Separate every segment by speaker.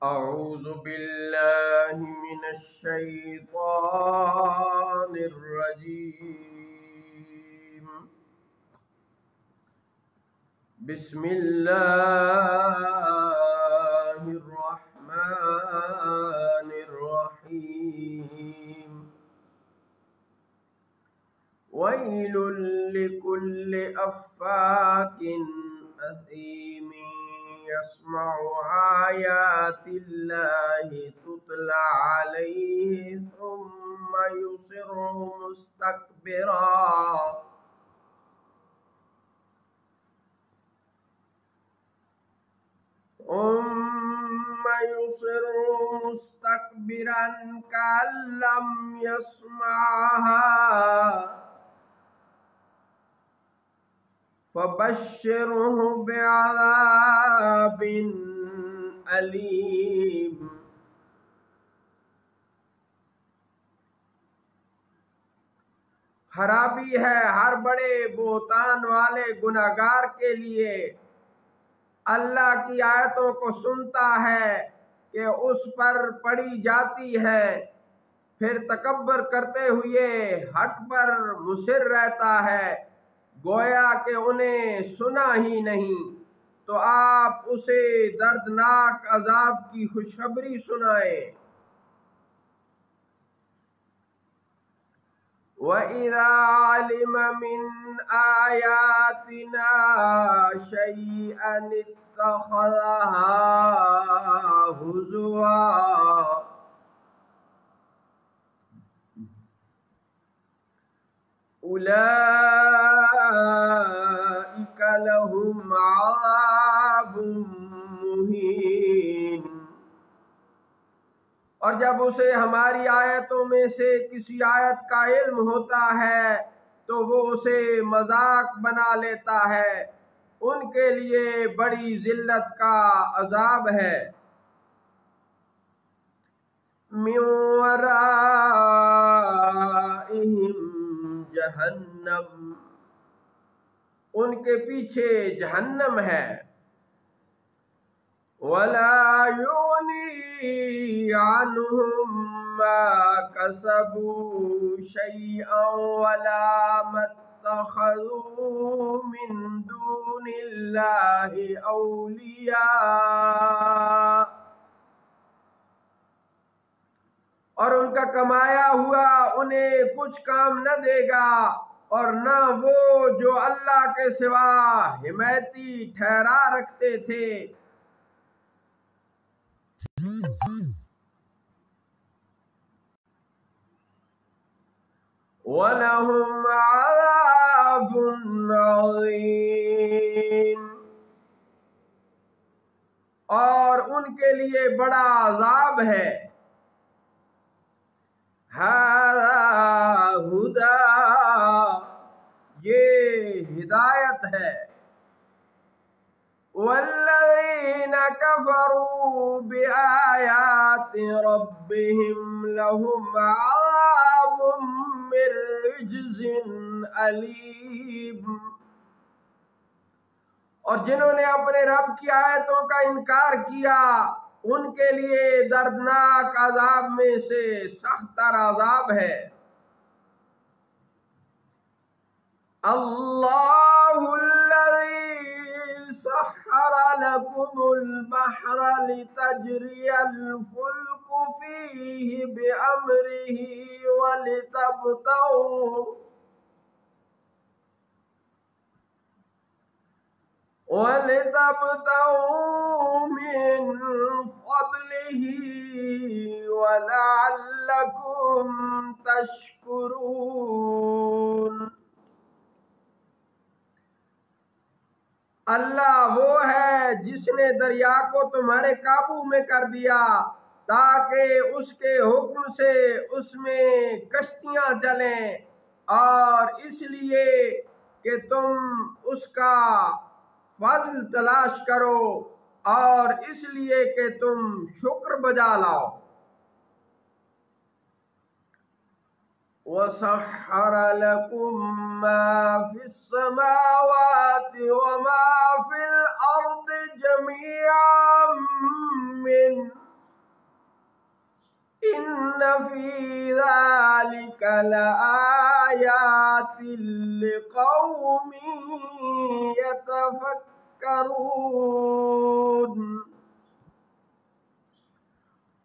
Speaker 1: أعوذ بالله من الشيطان الرجيم. بسم الله الرحمن الرحيم. ويل لكل أفاك أثيم يسمع آيات الله تتلى عليه ثم يصر مستكبرا كأن لم يسمعها فبشره بعذاب أليم. خرابی ہے ہر بڑے بہتان والے گناہگار کے لیے، اللہ کی آیتوں کو سنتا ہے کہ اس پر پڑھی جاتی ہے، پھر تکبر کرتے ہوئے ہٹ پر مصر رہتا ہے گویا کہ انہیں سنا ہی نہیں، تو آپ اسے دردناک عذاب کی خوشخبری سنائیں۔ وَإِذَا عَلِمَ مِنْ آيَاتِنَا شَيْئًا اتَّخَذَهَا هُزُوًا أُولَئِكَ لَهُمْ عَذَابٌ مُهِينٌ۔ اور جب اسے ہماری آیتوں میں سے کسی آیت کا علم ہوتا ہے تو وہ اسے مذاق بنا لیتا ہے، ان کے لیے بڑی ذلت کا عذاب ہے۔ مِن وَرَائِهِمْ جَہَنَّمُ، ان کے پیچھے جہنم ہے۔ وَلَا يُغْنِي عَنْهُمْ مَا كَسَبُوا شَيْئًا وَلَا مَا اتَّخَذُوا مِن دُونِ اللَّهِ أَوْلِيَاءَ، اور ان کا کمایا ہوا انہیں کچھ کام نہ دے گا، اور نہ وہ جو اللہ کے سوا حمایتی ٹھہرا رکھتے تھے۔ وَلَهُمْ عَذَابٌ عَظِيمٌ، اور ان کے لیے بڑا عذاب ہے۔ هَذَا هُدًى، یہ ہدایت ہے۔ وَالَّذِينَ كَفَرُوا بِآيَاتِ رَبِّهِمْ لَهُمْ عَذَابٌ مِّن رِّجْزٍ أَلِيمٌ، اور جنہوں نے اپنے رب کی آیتوں کا انکار کیا ان کے لیے دردناک عذاب میں سے سخت تر عذاب ہے۔ اللہ الذی سخر لكم البحر لتجري الفلك فيه بأمره ولتبتغوا من فضله ولعلكم تشکرون۔ اللہ وہ ہے جس نے دریا کو تمہارے قابو میں کر دیا تاکہ اس کے حکم سے اس میں کشتیاں چلیں، اور اس لیے کہ تم اس کا فضل تلاش کرو، اور اس لیے کہ تم شکر بجا لاؤ۔ وَسَخَّرَ لَكُم مَّا فِي السَّمَاوَاتِ وَمَا فِي الْأَرْضِ جَمِيعًا مِّنْهُ إن في ذلك لآيات لقوم يتفكرون۔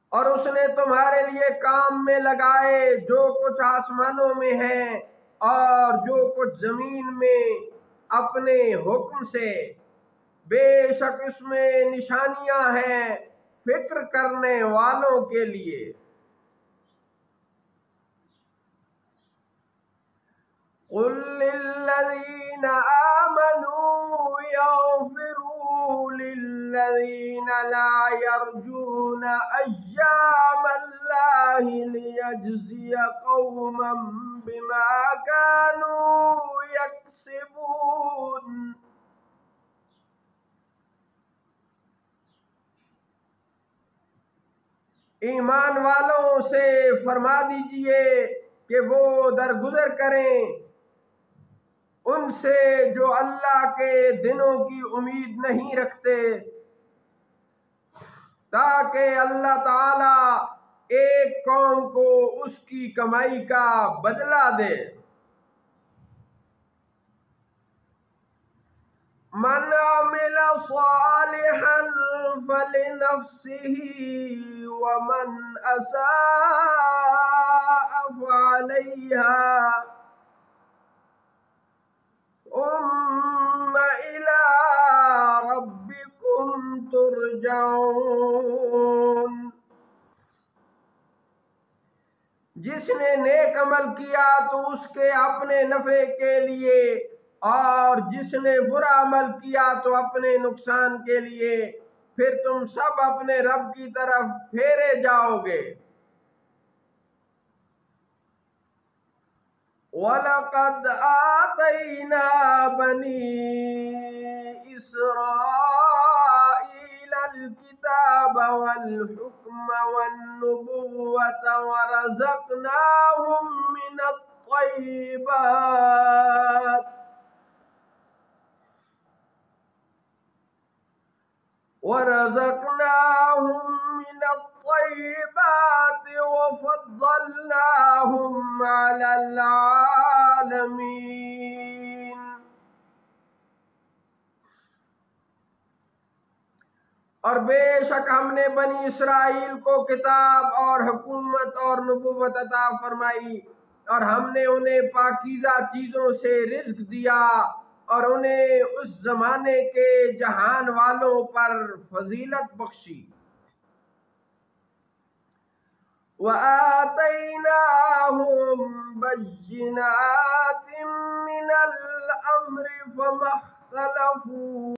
Speaker 1: اور اس نے تمہارے لیے کام میں لگائے جو کچھ آسمانوں میں ہے اور جو کچھ زمین میں اپنے حکم سے، بے شک اس میں نشانیاں ہیں فکر کرنے والوں کے لیے۔ قل للذین آمنوا یغفروا للذین لا یرجون ایام اللہ لیجزی قوما بما كانوا یکسبون۔ ایمان والوں سے فرما دیجئے کہ وہ درگزر کریں ان سے جو اللہ کے دنوں کی امید نہیں رکھتے، تاکہ اللہ تعالی ایک قوم کو اس کی کمائی کا بدلہ دے۔ من عمل صالحا فلنفسه ومن اساء فعليها ثم الى ربكم ترجعون۔ جس نے نیک عمل کیا تو اس کے اپنے نفع کے لیے، اور جس نے برا عمل کیا تو اپنے نقصان کے لیے، پھر تم سب اپنے رب کی طرف پھیرے جاؤ گے۔ وَلَقَدْ آتَيْنَا بَنِي إِسْرَائِيلَ الْكِتَابَ وَالْحُكْمَ وَالنُّبُوَّةَ وَرَزَقْنَاهُمْ من الطيبات وفضلناهم على العالمين۔ اور بے شک ہم نے بنی اسرائیل کو کتاب اور حکومت اور نبوت عطا فرمائی، اور ہم نے انہیں پاکیزہ چیزوں سے رزق دیا اور انہیں اس زمانے کے جہان والوں پر فضیلت بخشی۔ وَآتَيْنَاهُمْ بَيِّنَاتٍ مِّنَ الْأَمْرِ فَمَا اخْتَلَفُوا